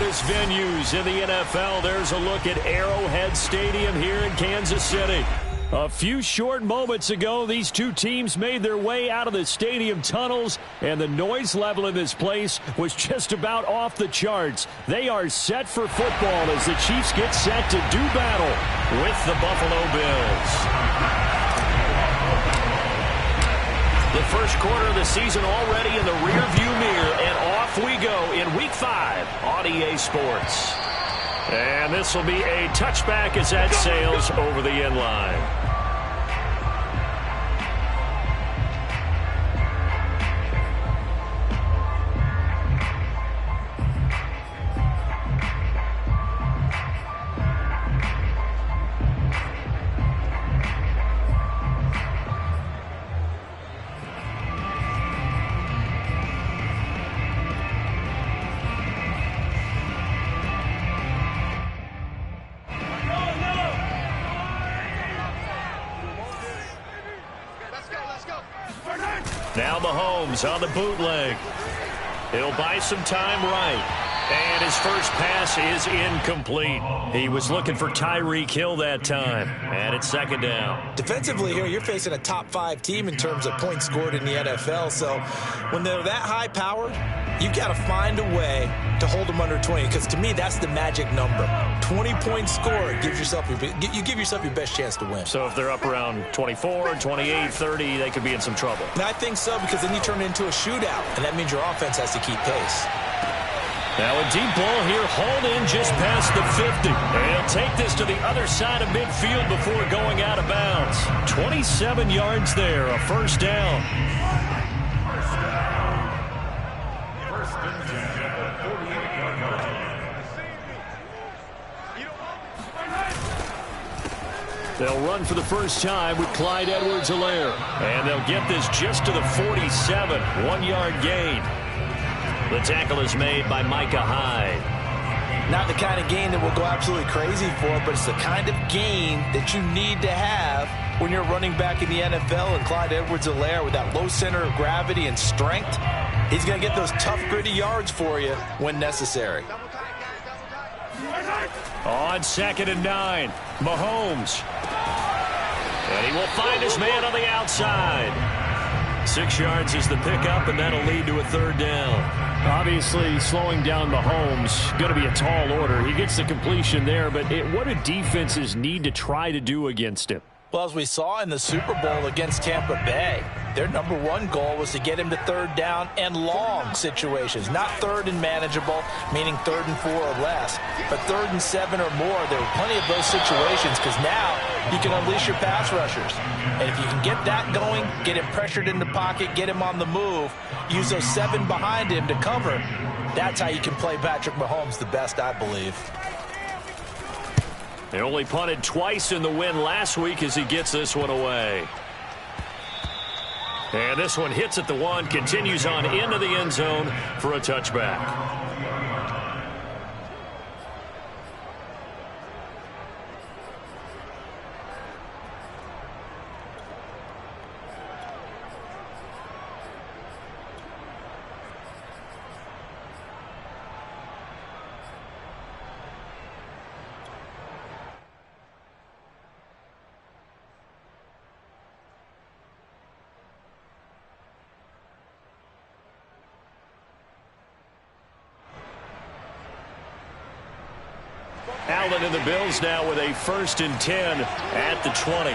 famous venues in the NFL. There's a look at Arrowhead Stadium here in Kansas City. A few short moments ago, these two teams made their way out of the stadium tunnels, and the noise level in this place was just about off the charts. They are set for football as the Chiefs get set to do battle with the Buffalo Bills. The first quarter of the season already in the rearview mirror, and off we go in Week 5 on EA Sports. And this will be a touchback as that sails over the end line. Now Mahomes on the bootleg. He'll buy some time right. And his first pass is incomplete. He was looking for Tyreek Hill that time. And it's second down. Defensively here, you're facing a top-5 team in terms of points scored in the NFL. So when they're that high-powered, you've got to find a way to hold them under 20. Because to me, that's the magic number. 20 points scored, you give yourself your best chance to win. So if they're up around 24, 28, 30, they could be in some trouble. And I think so, because then you turn it into a shootout, and that means your offense has to keep pace. Now a deep ball here, hauled in just past the 50. And he'll take this to the other side of midfield before going out of bounds. 27 yards there, a first down. They'll run for the first time with Clyde Edwards-Helaire. And they'll get this just to the 47, 1-yard gain. The tackle is made by Micah Hyde. Not the kind of gain that we'll go absolutely crazy for, but it's the kind of gain that you need to have when you're running back in the NFL. And Clyde Edwards-Helaire, with that low center of gravity and strength, he's going to get those tough, gritty yards for you when necessary. On 2nd and 9, Mahomes. And he will find his man on the outside. 6 yards is the pickup, and that'll lead to a third down. Obviously, slowing down Mahomes, going to be a tall order. He gets the completion there, but what do defenses need to try to do against him? Well, as we saw in the Super Bowl against Tampa Bay, their number one goal was to get him to third down and long situations. Not third and manageable, meaning 3rd and 4 or less, but 3rd and 7 or more. There were plenty of those situations because now you can unleash your pass rushers. And if you can get that going, get him pressured in the pocket, get him on the move, use those 7 behind him to cover, that's how you can play Patrick Mahomes the best, I believe. They only punted twice in the win last week as he gets this one away. And this one hits at the 1, continues on into the end zone for a touchback. Allen and the Bills now with a 1st and 10 at the 20.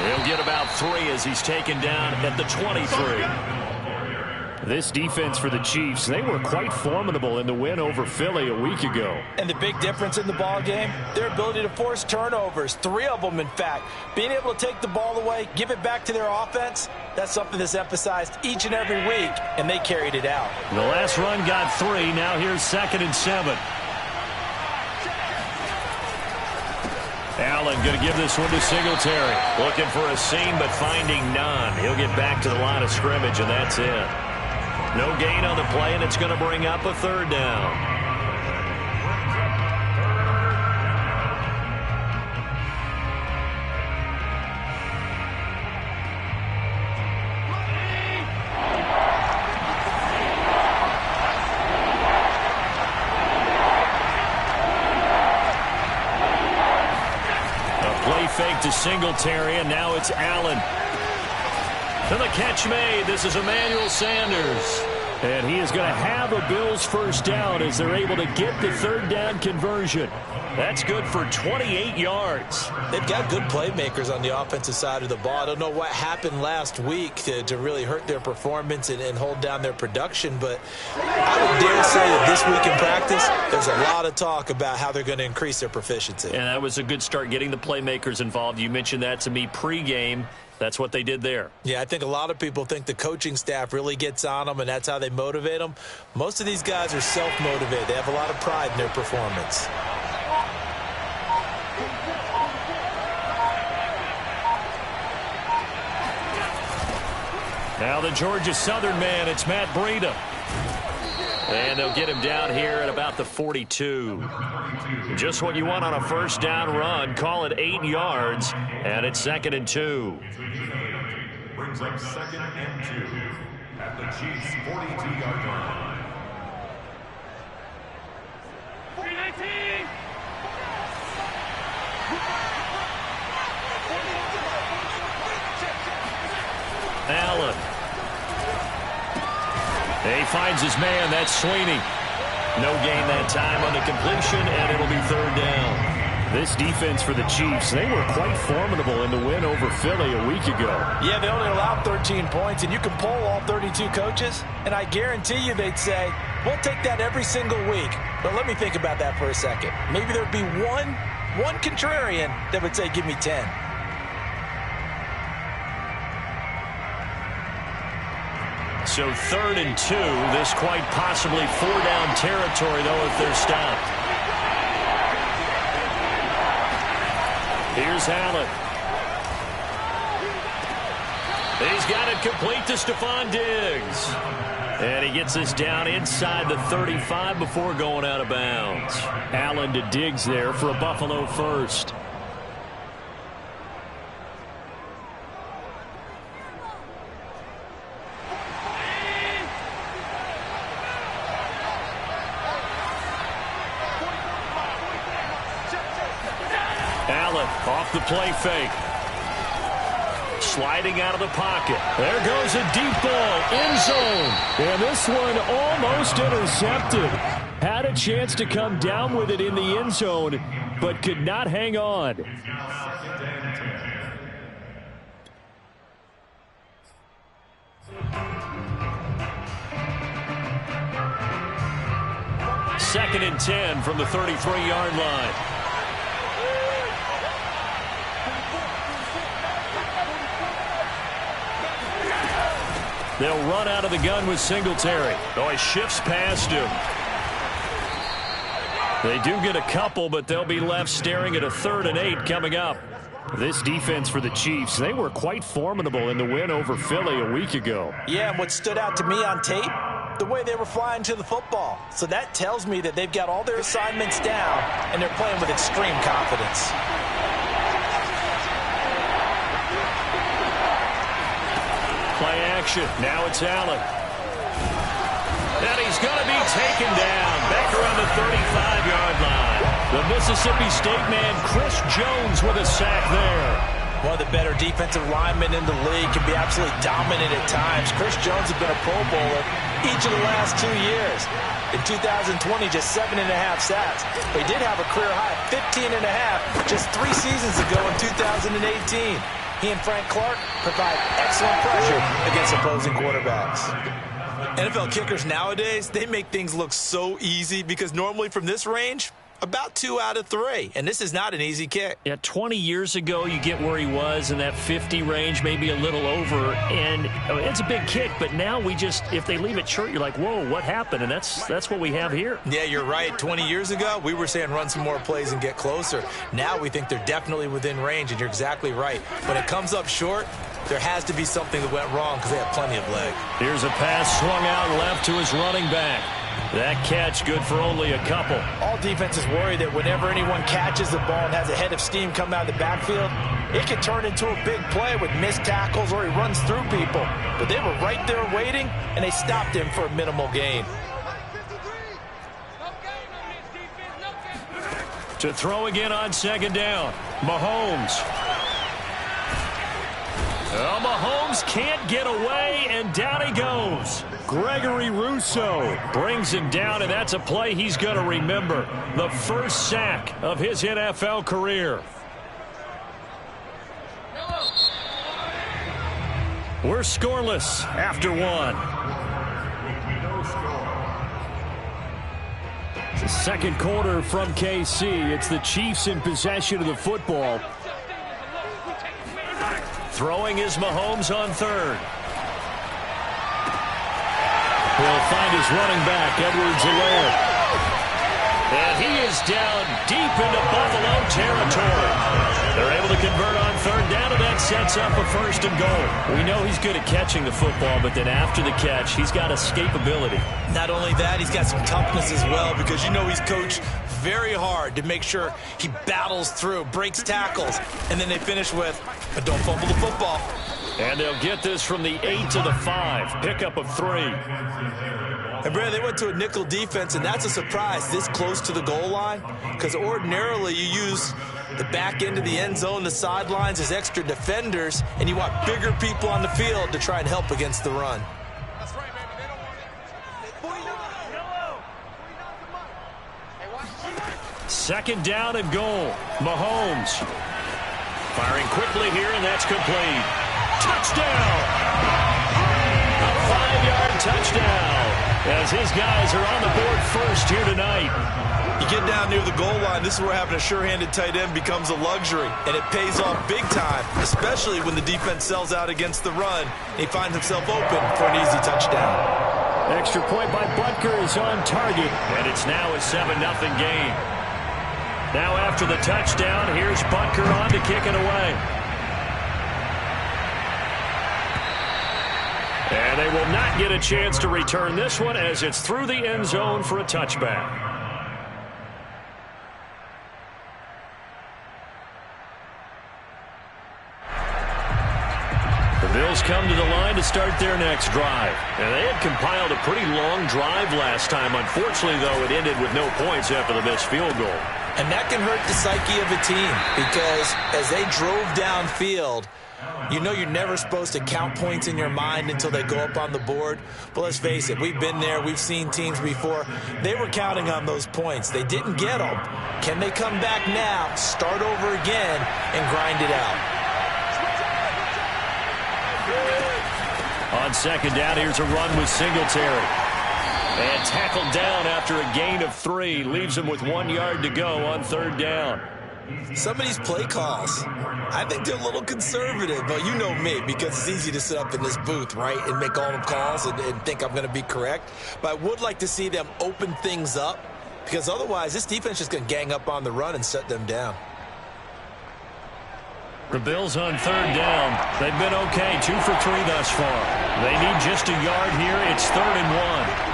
He'll get about 3 as he's taken down at the 23. This defense for the Chiefs, they were quite formidable in the win over Philly a week ago. And the big difference in the ball game, their ability to force turnovers, 3 of them in fact. Being able to take the ball away, give it back to their offense, that's something that's emphasized each and every week, and they carried it out. The last run got 3, now here's 2nd and 7. Allen going to give this one to Singletary. Looking for a seam, but finding none. He'll get back to the line of scrimmage, and that's it. No gain on the play, and it's going to bring up a 3rd down. to Singletary, and now it's Allen. And the catch made. This is Emmanuel Sanders. And he is going to have a Bills first down as they're able to get the third down conversion. That's good for 28 yards. They've got good playmakers on the offensive side of the ball. I don't know what happened last week to really hurt their performance and hold down their production, but I would dare say that this week in practice, there's a lot of talk about how they're going to increase their proficiency. And that was a good start, getting the playmakers involved. You mentioned that to me pregame. That's what they did there. Yeah, I think a lot of people think the coaching staff really gets on them, and that's how they motivate them. Most of these guys are self-motivated. They have a lot of pride in their performance. Now the Georgia Southern man, it's Matt Breida. And they'll get him down here at about the 42. Just what you want on a first down run. Call it 8 yards, and it's 2nd and 2. Brings up 2nd and 2 at the Chiefs' 42-yard line. 319. Allen. He finds his man. That's Sweeney. No gain that time on the completion, and it'll be third down. This defense for the Chiefs, they were quite formidable in the win over Philly a week ago. Yeah, they only allowed 13 points, and you can poll all 32 coaches, and I guarantee you they'd say, we'll take that every single week. But let me think about that for a second. Maybe there'd be one contrarian that would say, give me 10. So 3rd and 2. This quite possibly 4-down territory, though, if they're stopped. Here's Allen. He's got it complete to Stephon Diggs. And he gets this down inside the 35 before going out of bounds. Allen to Diggs there for a Buffalo first. Allen off the play fake. Sliding out of the pocket. There goes a deep ball. End zone. And this one almost intercepted. Had a chance to come down with it in the end zone, but could not hang on. Second and 10 from the 33-yard line. They'll run out of the gun with Singletary. Oh, he shifts past him. They do get a couple, but they'll be left staring at a 3rd and 8 coming up. This defense for the Chiefs, they were quite formidable in the win over Philly a week ago. Yeah, and what stood out to me on tape, the way they were flying to the football. So that tells me that they've got all their assignments down, and they're playing with extreme confidence. Play action. Now it's Allen. And he's going to be taken down back around the 35-yard line. The Mississippi State man, Chris Jones, with a sack there. One of the better defensive linemen in the league, can be absolutely dominant at times. Chris Jones has been a Pro Bowler each of the last 2 years. In 2020, just 7.5 sacks. But he did have a career high, 15.5, just 3 seasons ago in 2018. He and Frank Clark provide excellent pressure against opposing quarterbacks. NFL kickers nowadays, they make things look so easy because normally from this range, about 2 out of 3. And this is not an easy kick. Yeah, 20 years ago, you get where he was in that 50 range, maybe a little over. And it's a big kick, but now we just, if they leave it short, you're like, whoa, what happened? And that's what we have here. Yeah, you're right. 20 years ago, we were saying run some more plays and get closer. Now we think they're definitely within range, and you're exactly right. When it comes up short, there has to be something that went wrong because they have plenty of leg. Here's a pass swung out left to his running back. That catch good for only a couple. All defenses worry that whenever anyone catches the ball and has a head of steam come out of the backfield, it can turn into a big play with missed tackles or he runs through people. But they were right there waiting, and they stopped him for a minimal gain. To throw again on 2nd down. Mahomes. Well, Mahomes can't get away, and down he goes. Gregory Rousseau brings him down, and that's a play he's going to remember. The first sack of his NFL career. We're scoreless after one. The second quarter from KC. It's the Chiefs in possession of the football. Throwing is Mahomes on third. He'll find his running back, Edwards-Helaire. And he is down deep into Buffalo territory. They're able to convert on third down, and that sets up a first and goal. We know he's good at catching the football, but then after the catch, he's got escapability. Not only that, he's got some toughness as well, because you know he's coached very hard to make sure he battles through, breaks tackles, and then they finish with, but don't fumble the football. And they'll get this from the 8 to the 5. Pickup of 3. And, Brad, they went to a nickel defense, and that's a surprise this close to the goal line, because ordinarily you use the back end of the end zone, the sidelines as extra defenders, and you want bigger people on the field to try and help against the run. Second down and goal. Mahomes firing quickly here, and that's complete. Touchdown! A 5-yard touchdown as his guys are on the board first here tonight. You get down near the goal line, this is where having a sure-handed tight end becomes a luxury, and it pays off big time, especially when the defense sells out against the run, and he finds himself open for an easy touchdown. Extra point by Butker is on target, and it's now a 7-0 game. Now after the touchdown, here's Butker on to kick it away. And they will not get a chance to return this one as it's through the end zone for a touchback. The Bills come to the line to start their next drive. And they had compiled a pretty long drive last time. Unfortunately, though, it ended with no points after the missed field goal. And that can hurt the psyche of a team, because as they drove downfield, you know you're never supposed to count points in your mind until they go up on the board. But let's face it, we've been there. We've seen teams before. They were counting on those points. They didn't get them. Can they come back now, start over again, and grind it out? On second down, here's a run with Singletary. And tackled down after a gain of 3. Leaves him with 1 yard to go on third down. Some of these play calls, I think they're a little conservative, but you know me, because it's easy to sit up in this booth, right, and make all the calls and think I'm going to be correct. But I would like to see them open things up, because otherwise this defense is going to gang up on the run and shut them down. The Bills on third down. They've been okay, 2 for 3 thus far. They need just a yard here. It's 3rd and 1.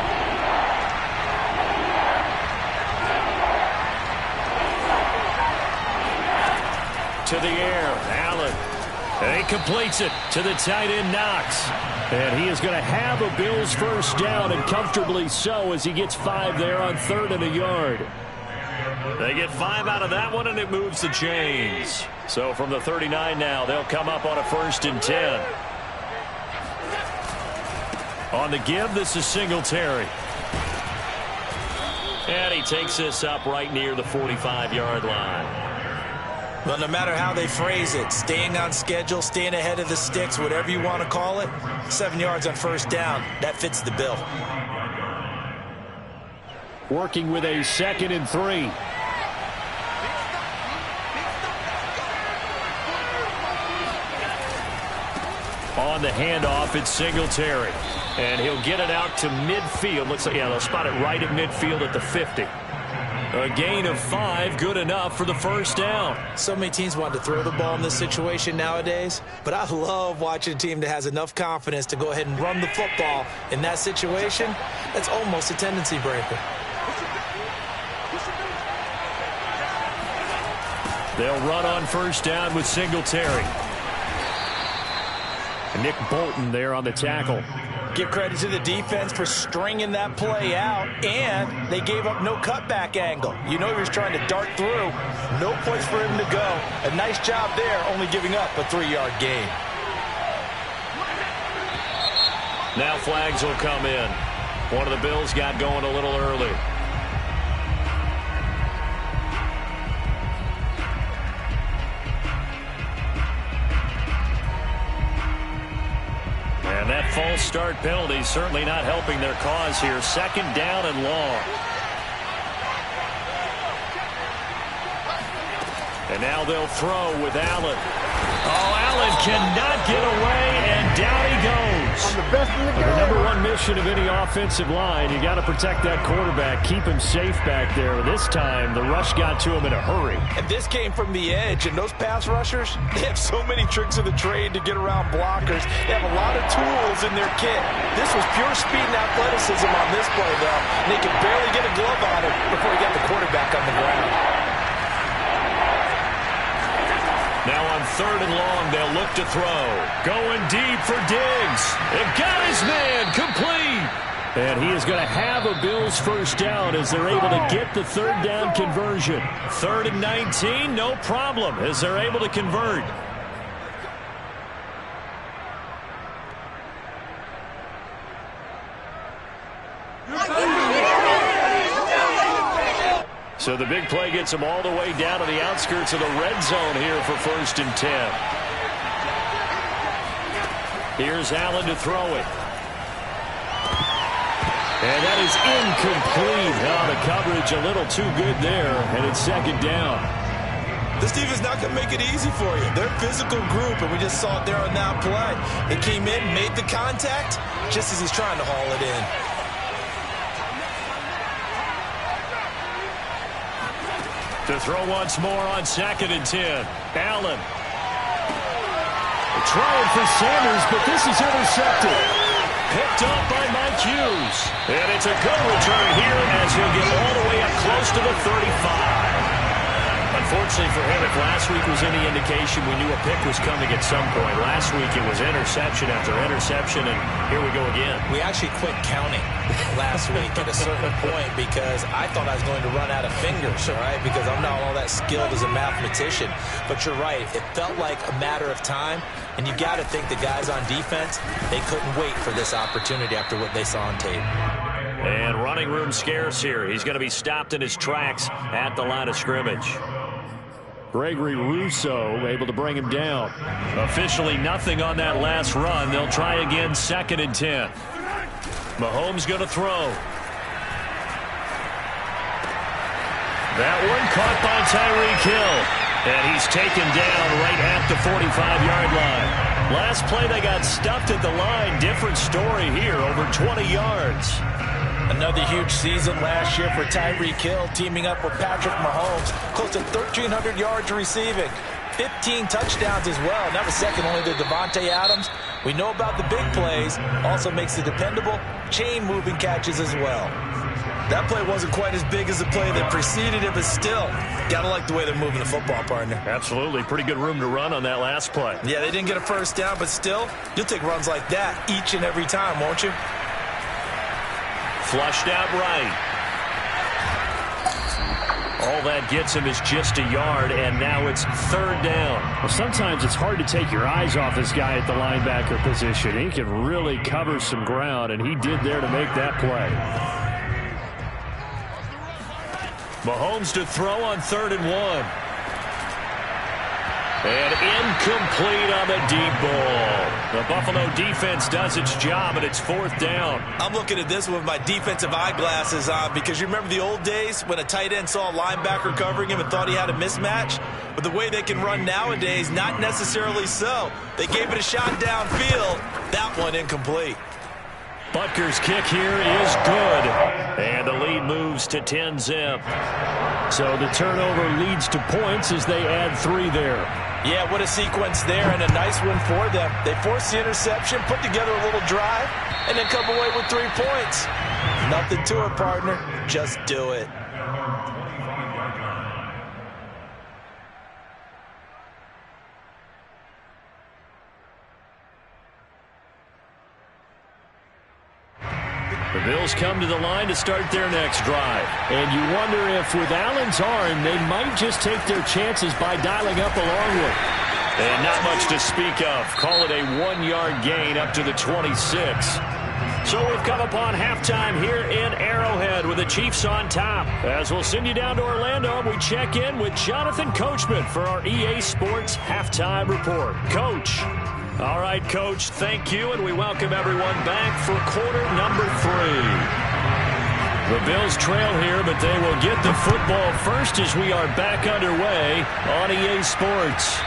To the air, Allen. And he completes it to the tight end, Knox. And he is going to have a Bills first down, and comfortably so, as he gets 5 there on 3rd and a yard. They get 5 out of that one, and it moves the chains. So from the 39 now, they'll come up on a 1st and 10. On the give, this is Singletary. And he takes this up right near the 45-yard line. Well, no matter how they phrase it, staying on schedule, staying ahead of the sticks, whatever you want to call it, 7 yards on first down, that fits the bill. Working with a 2nd and 3. On the handoff, it's Singletary. And he'll get it out to midfield. Looks like, yeah, they'll spot it right at midfield at the 50. A gain of 5, good enough for the first down. So many teams want to throw the ball in this situation nowadays, but I love watching a team that has enough confidence to go ahead and run the football in that situation. That's almost a tendency breaker. They'll run on first down with Singletary. Nick Bolton there on the tackle. Give credit to the defense for stringing that play out, and they gave up no cutback angle. You know he was trying to dart through. No place for him to go. A nice job there, only giving up a 3-yard gain. Now flags will come in. One of the Bills got going a little early. And that false start penalty certainly not helping their cause here. Second down and long. And now they'll throw with Allen. Oh, Allen cannot get away, and down he goes. I'm the best in the game. The number one mission of any offensive line, you got to protect that quarterback, keep him safe back there. This time, the rush got to him in a hurry. And this came from the edge, and those pass rushers, they have so many tricks of the trade to get around blockers. They have a lot of tools in their kit. This was pure speed and athleticism on this play, though. And they could barely get a glove on it before he got the quarterback on the ground. Now on third and long, they'll look to throw. Going deep for Diggs. It got his man complete. And he is going to have a Bills first down as they're able to get the third down conversion. 3rd and 19, no problem as they're able to convert. So the big play gets them all the way down to the outskirts of the red zone here for 1st and 10. Here's Allen to throw it. And that is incomplete. Oh, the coverage a little too good there, and it's 2nd down. This defense not going to make it easy for you. They're a physical group, and we just saw it there on that play. They came in, made the contact, just as he's trying to haul it in. To throw once more on 2nd and 10. Allen. Trying for Sanders, but this is intercepted. Picked up by Mike Hughes. And it's a good return here as he'll get all the way up close to the 35. Unfortunately for him, if last week was any indication, we knew a pick was coming at some point. Last week it was interception after interception, and here we go again. We actually quit counting last week at a certain point because I thought I was going to run out of fingers, all right, because I'm not all that skilled as a mathematician. But you're right. It felt like a matter of time, and you got to think the guys on defense, they couldn't wait for this opportunity after what they saw on tape. And running room scarce here. He's going to be stopped in his tracks at the line of scrimmage. Gregory Rousseau able to bring him down. Officially nothing on that last run. They'll try again 2nd and 10. Mahomes going to throw. That one caught by Tyreek Hill. And he's taken down right at the 45-yard line. Last play they got stuffed at the line. Different story here, over 20 yards. Another huge season last year for Tyreek Hill, teaming up with Patrick Mahomes. Close to 1,300 yards receiving. 15 touchdowns as well. That was second only to Devontae Adams. We know about the big plays. Also makes the dependable chain-moving catches as well. That play wasn't quite as big as the play that preceded it, but still, gotta like the way they're moving the football, partner. Absolutely. Pretty good room to run on that last play. Yeah, they didn't get a first down, but still, you'll take runs like that each and every time, won't you? Flushed out right. All that gets him is just a yard, and now it's 3rd down. Well, sometimes it's hard to take your eyes off this guy at the linebacker position. He can really cover some ground, and he did there to make that play. Mahomes to throw on 3rd and 1. And incomplete on the deep ball. The Buffalo defense does its job, and it's 4th down. I'm looking at this with my defensive eyeglasses on because you remember the old days when a tight end saw a linebacker covering him and thought he had a mismatch? But the way they can run nowadays, not necessarily so. They gave it a shot downfield. That one incomplete. Butker's kick here is good. And the lead moves to 10-zip. So the turnover leads to points as they add 3 there. Yeah, what a sequence there, and a nice one for them. They forced the interception, put together a little drive, and then come away with 3 points. Nothing to it, partner. Just do it. The Bills come to the line to start their next drive. And you wonder if with Allen's arm, they might just take their chances by dialing up a long one. And not much to speak of. Call it a 1-yard gain up to the 26. So we've come upon halftime here in Arrowhead with the Chiefs on top. As we'll send you down to Orlando, we check in with Jonathan Coachman for our EA Sports Halftime Report. Coach. All right, Coach, thank you, and we welcome everyone back for quarter number 3. The Bills trail here, but they will get the football first as we are back underway on EA Sports.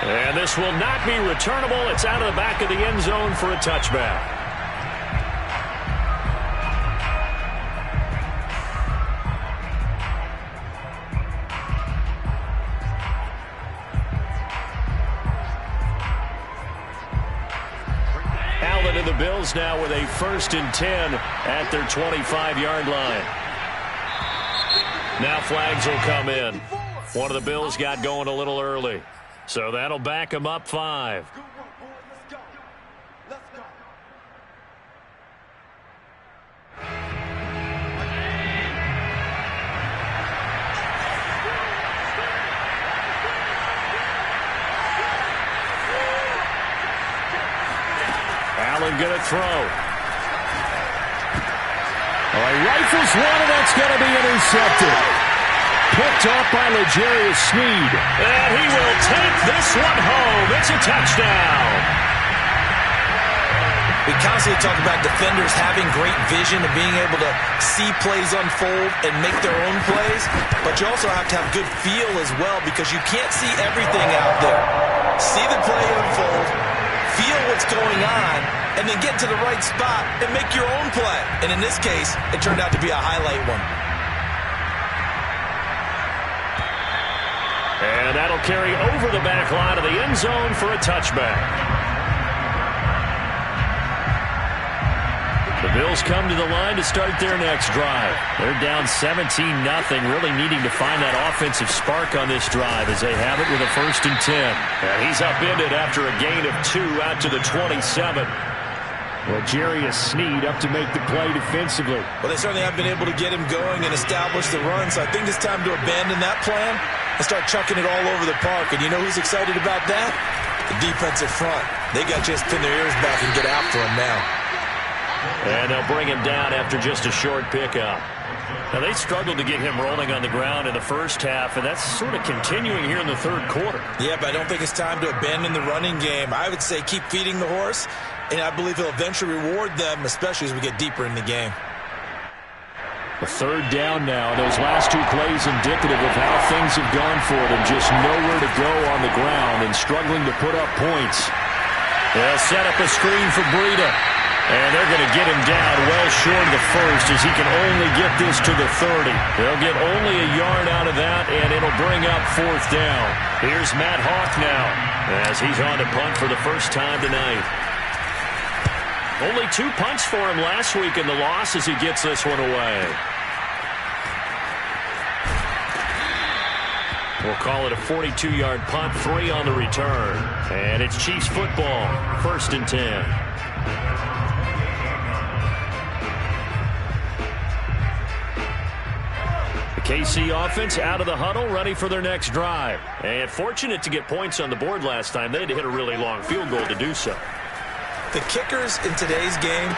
And this will not be returnable. It's out of the back of the end zone for a touchback. Allen and the Bills now with a 1st and 10 at their 25-yard line. Now flags will come in. One of the Bills got going a little early. So that'll back them up 5. Allen going to throw. Rifles one, and that's going to be intercepted. Picked off by L'Jarius Sneed. And he will take this one home. It's a touchdown. We constantly talk about defenders having great vision and being able to see plays unfold and make their own plays. But you also have to have good feel as well, because you can't see everything out there. See the play unfold, feel what's going on, and then get to the right spot and make your own play. And in this case, it turned out to be a highlight one. And that'll carry over the back line of the end zone for a touchback. The Bills come to the line to start their next drive. They're down 17-0, really needing to find that offensive spark on this drive as they have it with a 1st and 10. And he's upended after a gain of 2 out to the 27. L'Jarius Sneed up to make the play defensively. Well, they certainly have been able to get him going and establish the run, so I think it's time to abandon that plan and start chucking it all over the park. And you know who's excited about that? The defensive front. They got to just pin their ears back and get after him now. And they'll bring him down after just a short pickup. Now, they struggled to get him rolling on the ground in the first half, and that's sort of continuing here in the third quarter. Yeah, but I don't think it's time to abandon the running game. I would say keep feeding the horse, and I believe he'll eventually reward them, especially as we get deeper in the game. A 3rd down now. Those last 2 plays indicative of how things have gone for them. Just nowhere to go on the ground and struggling to put up points. They'll set up a screen for Breida. And they're going to get him down well short of the 1st as he can only get this to the 30. They'll get only a yard out of that, and it'll bring up 4th down. Here's Matt Hawk now as he's on to punt for the first time tonight. Only 2 punts for him last week in the loss as he gets this one away. We'll call it a 42-yard punt, 3 on the return. And it's Chiefs football, 1st and 10. KC offense out of the huddle, ready for their next drive. And fortunate to get points on the board last time. They had to hit a really long field goal to do so. The kickers in today's game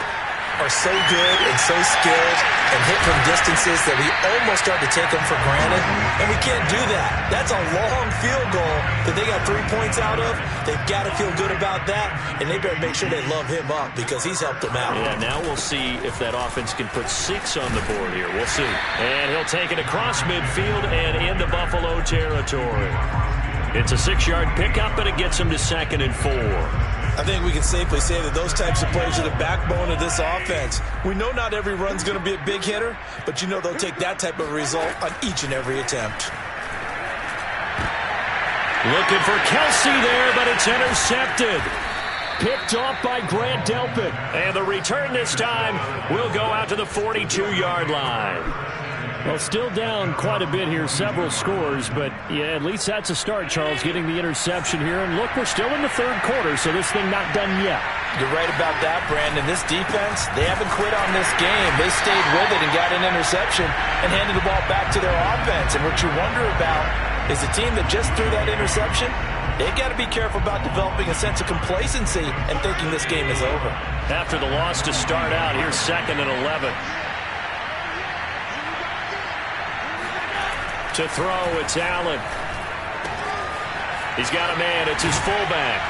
are so good and so skilled and hit from distances that we almost start to take them for granted, and we can't do that. That's a long field goal that they got 3 points out of. They've got to feel good about that, and they better make sure they love him up because he's helped them out. Yeah, now we'll see if that offense can put 6 on the board here. We'll see. And he'll take it across midfield and into Buffalo territory. It's a 6-yard pickup, and it gets him to 2nd and 4. I think we can safely say that those types of plays are the backbone of this offense. We know not every run's going to be a big hitter, but you know they'll take that type of result on each and every attempt. Looking for Kelsey there, but it's intercepted. Picked off by Grant Delpit. And the return this time will go out to the 42-yard line. Well, still down quite a bit here, several scores, but yeah, at least that's a start, Charles, getting the interception here. And look, we're still in the third quarter, so this thing not done yet. You're right about that, Brandon. This defense, they haven't quit on this game. They stayed with it and got an interception and handed the ball back to their offense. And what you wonder about is the team that just threw that interception, They got to be careful about developing a sense of complacency and thinking this game is over. After the loss to start out, here's 2nd and 11. To throw, it's Allen. He's got a man. It's his fullback.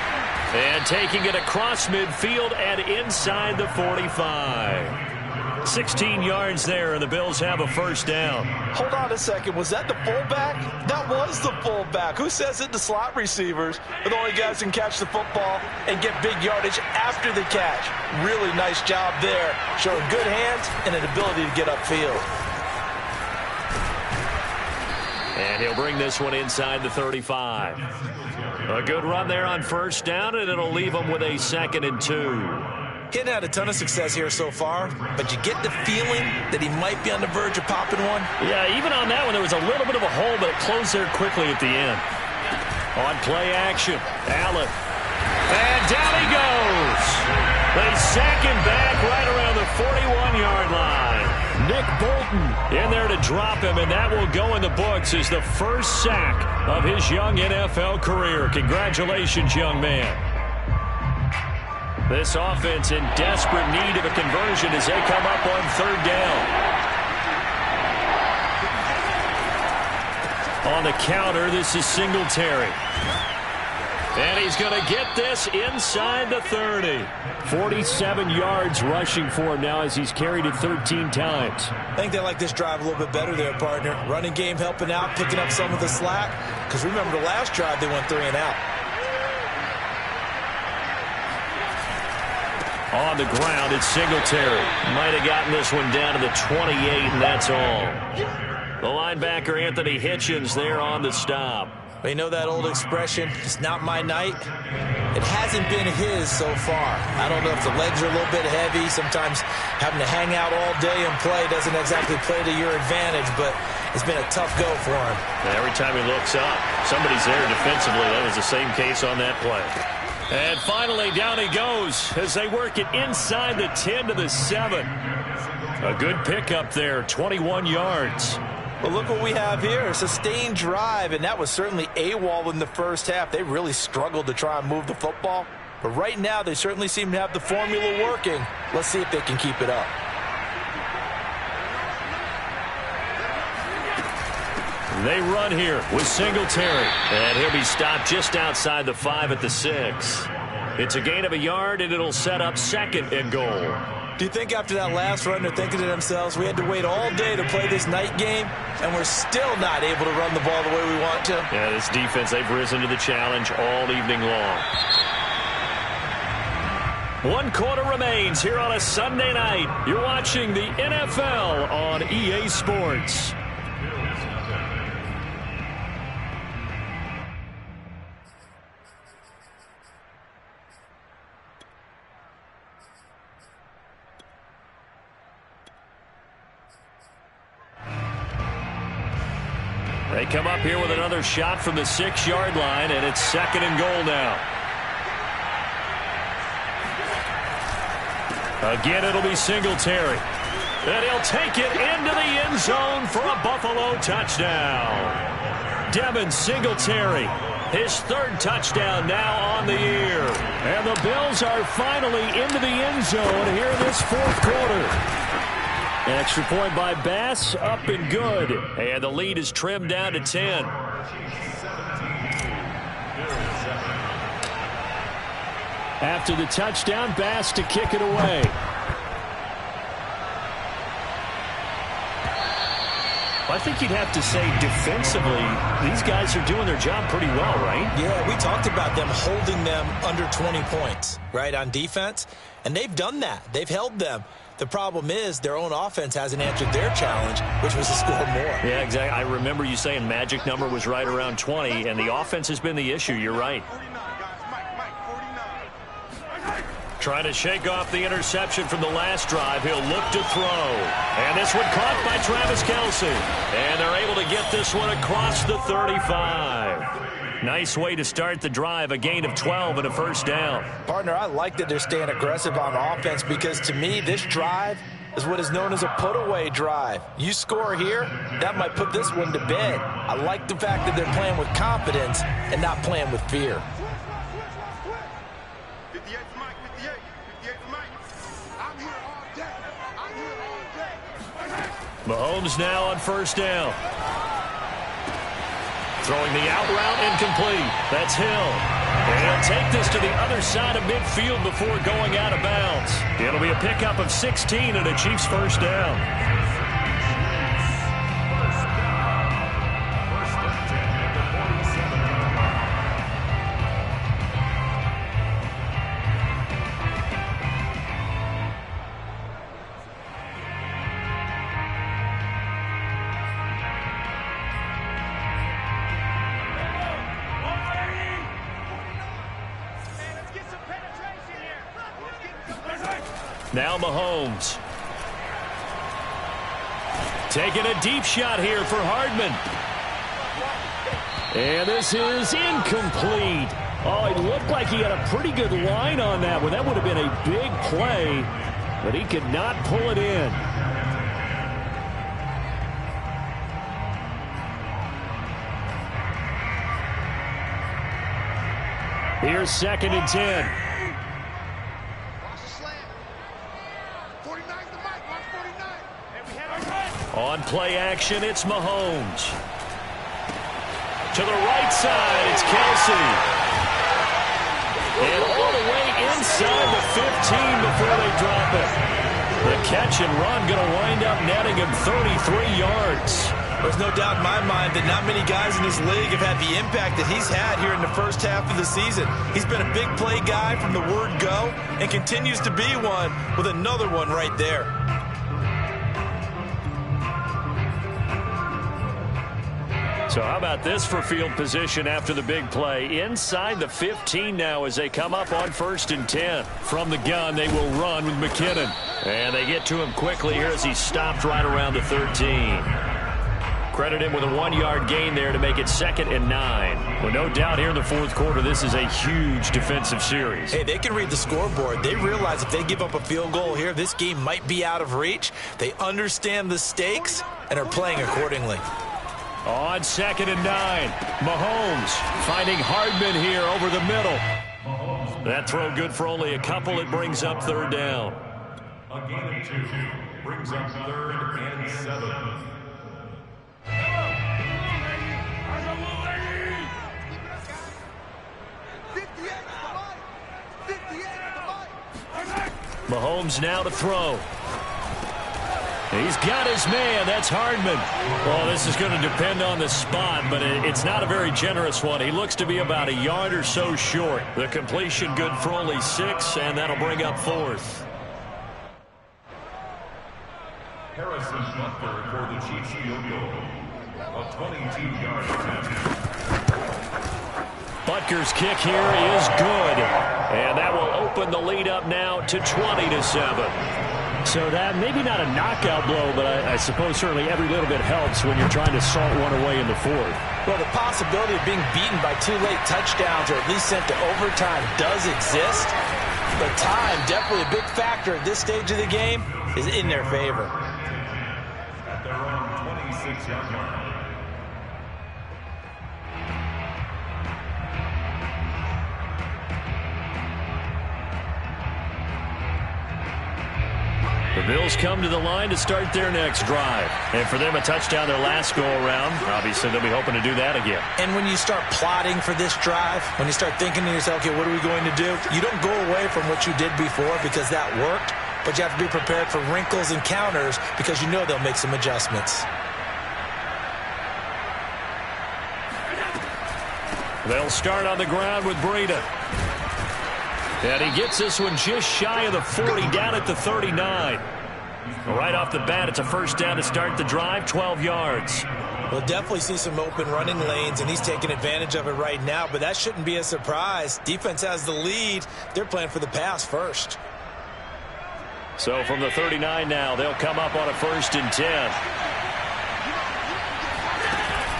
And taking it across midfield and inside the 45. 16 yards there, and the Bills have a first down. Hold on a second. Was that the fullback? That was the fullback. Who says it? The slot receivers are the only guys who can catch the football and get big yardage after the catch. Really nice job there, showing good hands and an ability to get upfield. And he'll bring this one inside the 35. A good run there on first down, and it'll leave him with a 2nd and 2. He's had a ton of success here so far, but you get the feeling that he might be on the verge of popping one. Yeah, even on that one, there was a little bit of a hole, but it closed there quickly at the end. On play action, Allen. And down he goes. They sack him back right around the 41-yard line. Nick Bolton in there to drop him, and that will go in the books as the first sack of his young NFL career. Congratulations, young man. This offense in desperate need of a conversion as they come up on 3rd down. On the counter, this is Singletary. And he's going to get this inside the 30. 47 yards rushing for him now as he's carried it 13 times. I think they like this drive a little bit better there, partner. Running game helping out, picking up some of the slack. Because remember the last drive, they went 3 and out. On the ground, it's Singletary. Might have gotten this one down to the 28, and that's all. The linebacker, Anthony Hitchens, there on the stop. Well, you know that old expression, it's not my night? It hasn't been his so far. I don't know if the legs are a little bit heavy. Sometimes having to hang out all day and play doesn't exactly play to your advantage, but it's been a tough go for him. And every time he looks up, somebody's there defensively. That was the same case on that play. And finally, down he goes as they work it inside the 10 to the 7. A good pickup there, 21 yards. Well, look what we have here, a sustained drive, and that was certainly AWOL in the first half. They really struggled to try and move the football. But right now, they certainly seem to have the formula working. Let's see if they can keep it up. They run here with Singletary. And he'll be stopped just outside the 5 at the 6. It's a gain of a yard, and it'll set up 2nd and goal. Do you think after that last run they're thinking to themselves, we had to wait all day to play this night game, and we're still not able to run the ball the way we want to? Yeah, this defense, they've risen to the challenge all evening long. 1 quarter remains here on a Sunday night. You're watching the NFL on EA Sports. They come up here with another shot from the 6-yard line, and it's 2nd and goal now. Again, it'll be Singletary. And he'll take it into the end zone for a Buffalo touchdown. Devin Singletary, his 3rd touchdown now on the year. And the Bills are finally into the end zone here in this 4th quarter. Extra point by Bass, up and good. And the lead is trimmed down to 10. After the touchdown, Bass to kick it away. I think you'd have to say defensively, these guys are doing their job pretty well, right? Yeah, we talked about them holding them under 20 points, right, on defense. And they've done that. They've held them. The problem is their own offense hasn't answered their challenge, which was to score more. Yeah, exactly. I remember you saying magic number was right around 20, and the offense has been the issue. You're right. Trying to shake off the interception from the last drive. He'll look to throw. And this one caught by Travis Kelce. And they're able to get this one across the 35. Nice way to start the drive, a gain of 12 and a first down. Partner, I like that they're staying aggressive on offense because to me, this drive is what is known as a put-away drive. You score here, that might put this one to bed. I like the fact that they're playing with confidence and not playing with fear. Mahomes now on first down. Throwing the out route incomplete. That's Hill. And he'll take this to the other side of midfield before going out of bounds. It'll be a pickup of 16 and a Chiefs first down. Now Mahomes. Taking a deep shot here for Hardman. And this is incomplete. Oh, it looked like he had a pretty good line on that one. That would have been a big play, but he could not pull it in. Here's 2nd and 10. On play action, it's Mahomes. To the right side, it's Kelsey. And all the way inside the 15 before they drop it. The catch and run going to wind up netting him 33 yards. There's no doubt in my mind that not many guys in this league have had the impact that he's had here in the first half of the season. He's been a big play guy from the word go and continues to be one with another one right there. So how about this for field position after the big play? Inside the 15 now as they come up on 1st and 10. From the gun, they will run with McKinnon. And they get to him quickly here as he stopped right around the 13. Credit him with a 1-yard gain there to make it 2nd and 9. Well, no doubt here in the 4th quarter, this is a huge defensive series. Hey, they can read the scoreboard. They realize if they give up a field goal here, this game might be out of reach. They understand the stakes and are playing accordingly. On 2nd and 9, Mahomes finding Hardman here over the middle. That throw good for only a couple. It brings up 3rd down. A gain of 2 brings up 3rd and 7. Mahomes now to throw. He's got his man. That's Hardman. Well, this is going to depend on the spot, but it's not a very generous one. He looks to be about a yard or so short. The completion good for only 6, and that'll bring up 4th. Harrison Butker for the Chiefs field goal. A 22-yard attempt. Butker's kick here is good, and that will open the lead up now to 20-7. So that maybe not a knockout blow, but I suppose certainly every little bit helps when you're trying to salt one away in the 4th. Well, the possibility of being beaten by 2 late touchdowns or at least sent to overtime does exist, but time, definitely a big factor at this stage of the game, is in their favor. At their own 26-yard line. The Bills come to the line to start their next drive. And for them, a touchdown their last go-around. Obviously, they'll be hoping to do that again. And when you start plotting for this drive, when you start thinking to yourself, okay, what are we going to do? You don't go away from what you did before because that worked, but you have to be prepared for wrinkles and counters because you know they'll make some adjustments. They'll start on the ground with Breida. And he gets this one just shy of the 40, down at the 39. Right off the bat, it's a first down to start the drive, 12 yards. We'll definitely see some open running lanes, and he's taking advantage of it right now, but that shouldn't be a surprise. Defense has the lead. They're playing for the pass first. So from the 39 now, they'll come up on a 1st and 10.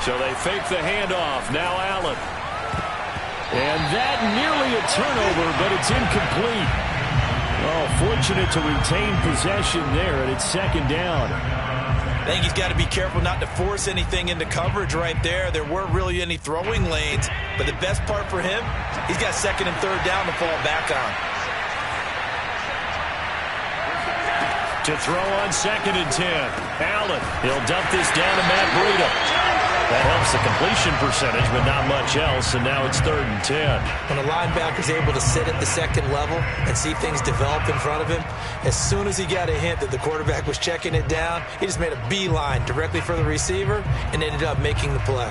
So they fake the handoff. Now Allen. And that nearly a turnover, but it's incomplete. Oh, fortunate to retain possession there, and it's second down. I think he's got to be careful not to force anything into coverage right there. There weren't really any throwing lanes, but the best part for him, he's got second and third down to fall back on. To throw on second and 10. Allen, he'll dump this down to Matt Breida. That helps the completion percentage, but not much else, and now it's third and 10. When a linebacker is able to sit at the second level and see things develop in front of him, as soon as he got a hint that the quarterback was checking it down, he just made a beeline directly for the receiver and ended up making the play.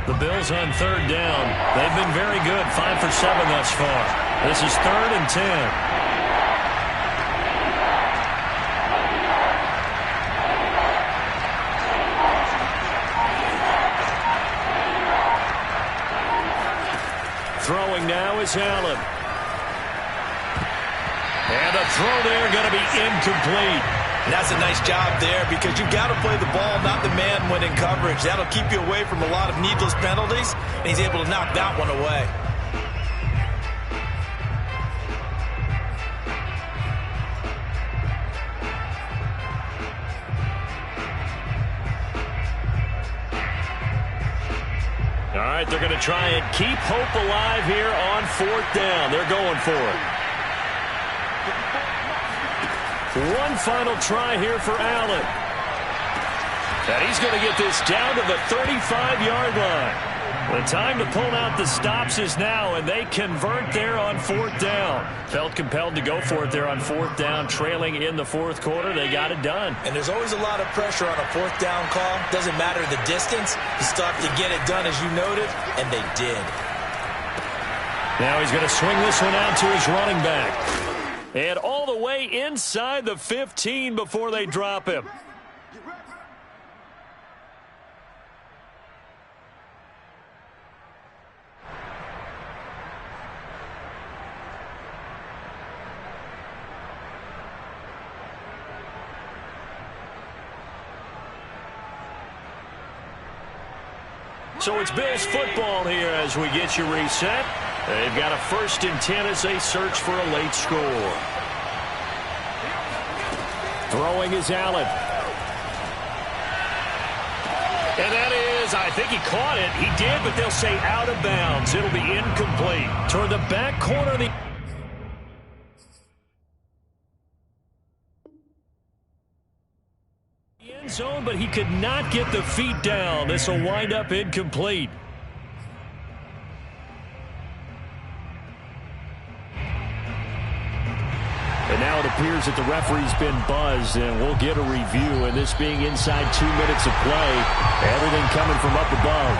The Bills on third down. They've been very good, 5 for 7 thus far. This is third and 10. Throwing now is Allen. And a throw there going to be incomplete. And that's a nice job there because you've got to play the ball, not the man when in coverage. That'll keep you away from a lot of needless penalties, and he's able to knock that one away. All right, they're going to try and keep hope alive here on fourth down. They're going for it. One final try here for Allen. And he's going to get this down to the 35-yard line. The time to pull out the stops is now, and they convert there on fourth down. Felt compelled to go for it there on fourth down, trailing in the fourth quarter. They got it done. And there's always a lot of pressure on a fourth down call. Doesn't matter the distance. You still have to get it done, as you noted, and they did. Now he's going to swing this one out to his running back. And all the way inside the 15 before they drop him. So it's Bills football here as we get you reset. They've got a 1st and 10 as they search for a late score. Throwing is Allen. And that is, I think he caught it. He did, but they'll say out of bounds. It'll be incomplete. Toward the back corner of the end zone, but he could not get the feet down. This will wind up incomplete. And now it appears that the referee's been buzzed, and we'll get a review. And this being inside 2 minutes of play, everything coming from up above.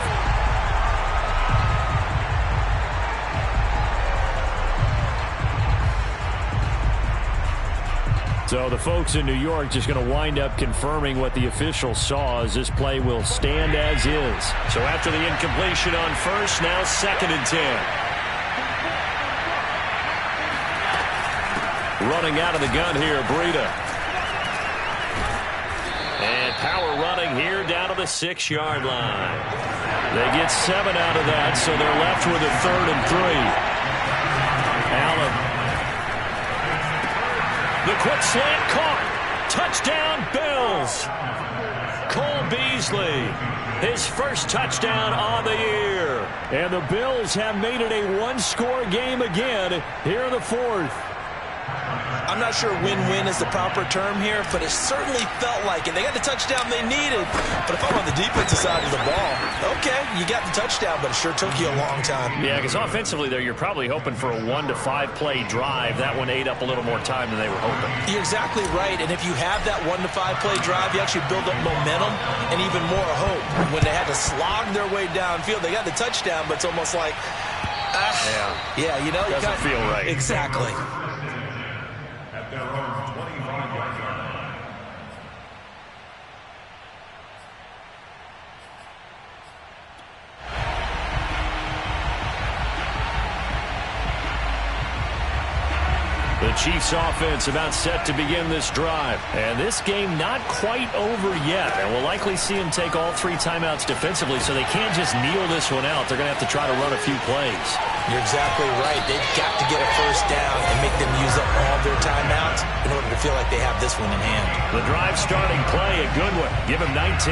So the folks in New York just going to wind up confirming what the official saw, as this play will stand as is. So after the incompletion on first, now 2nd and 10. Running out of the gun here, Breida. And power running here down to the 6-yard line. They get 7 out of that, so they're left with a 3rd and 3. Allen. The quick slant caught. Touchdown, Bills. Cole Beasley, his first touchdown on the year. And the Bills have made it a one-score game again here in the 4th. I'm not sure win-win is the proper term here, but it certainly felt like it. They got the touchdown they needed, but if I'm on the defensive side of the ball, okay, you got the touchdown, but it sure took you a long time. Yeah, because offensively there, you're probably hoping for a 1 to 5 play drive. That one ate up a little more time than they were hoping. You're exactly right, and if you have that 1 to 5 play drive, you actually build up momentum and even more hope. When they had to slog their way downfield, they got the touchdown, but it's almost like, yeah, you know, doesn't feel right. Exactly. At their own 25-yard line. The Chiefs offense about set to begin this drive. And this game not quite over yet. And we'll likely see them take all 3 timeouts defensively, so they can't just kneel this one out. They're going to have to try to run a few plays. You're exactly right. They've got to get a first down and make them use up all their timeouts in order to feel like they have this one in hand. The drive starting play, a good one. Give him 19.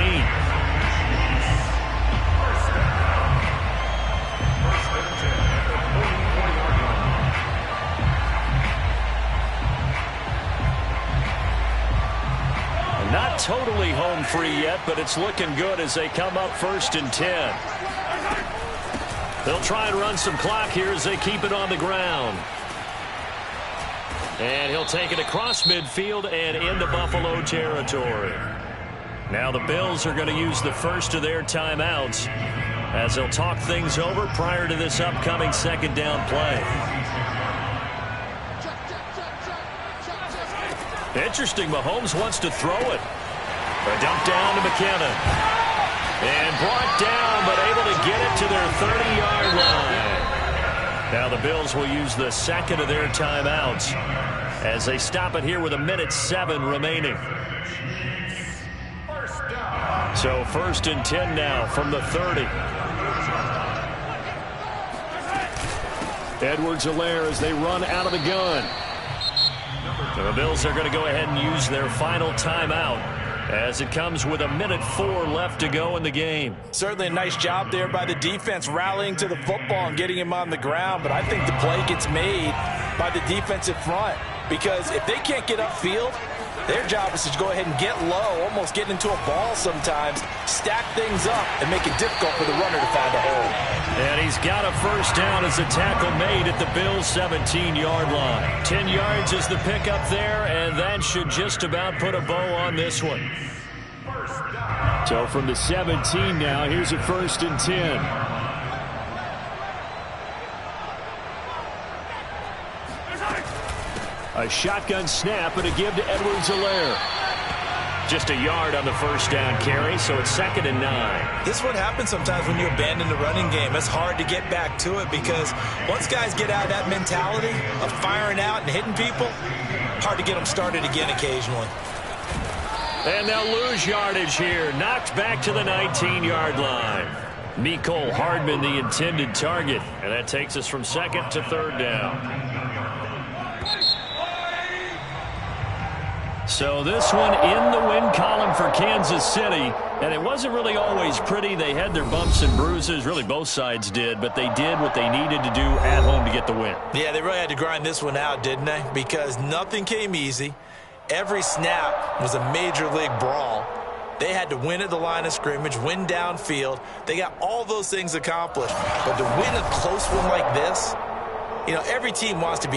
Not totally home free yet, but it's looking good as they come up 1st and 10. They'll try and run some clock here as they keep it on the ground. And he'll take it across midfield and into Buffalo territory. Now the Bills are going to use the first of their timeouts as they'll talk things over prior to this upcoming 2nd down play. Interesting, Mahomes wants to throw it. A dump down to McKinnon. And brought down, but able to get it to their 30-yard line. Now the Bills will use the 2nd of their timeouts as they stop it here with 1:07 remaining. So 1st and 10 now from the 30. Edwards-Helaire as they run out of the gun. So the Bills are going to go ahead and use their final timeout as it comes with 1:04 left to go in the game. Certainly a nice job there by the defense rallying to the football and getting him on the ground, but I think the play gets made by the defensive front because if they can't get upfield, their job is to go ahead and get low, almost get into a ball sometimes, stack things up, and make it difficult for the runner to find a hole. And he's got a first down as the tackle made at the Bills' 17-yard line. 10 yards is the pickup there, and that should just about put a bow on this one. So from the 17 now, here's a 1st and 10. A shotgun snap and a give to Edwards-Helaire. Just a yard on the first down carry, so it's 2nd and 9. This is what happens sometimes when you abandon the running game. It's hard to get back to it because once guys get out of that mentality of firing out and hitting people, hard to get them started again occasionally. And they'll lose yardage here. Knocked back to the 19-yard line. Mecole Hardman the intended target. And that takes us from 2nd to 3rd down. So this one in the win column for Kansas City. And it wasn't really always pretty. They had their bumps and bruises. Really, both sides did. But they did what they needed to do at home to get the win. Yeah, they really had to grind this one out, didn't they? Because nothing came easy. Every snap was a major league brawl. They had to win at the line of scrimmage, win downfield. They got all those things accomplished. But to win a close one like this, you know, every team wants to be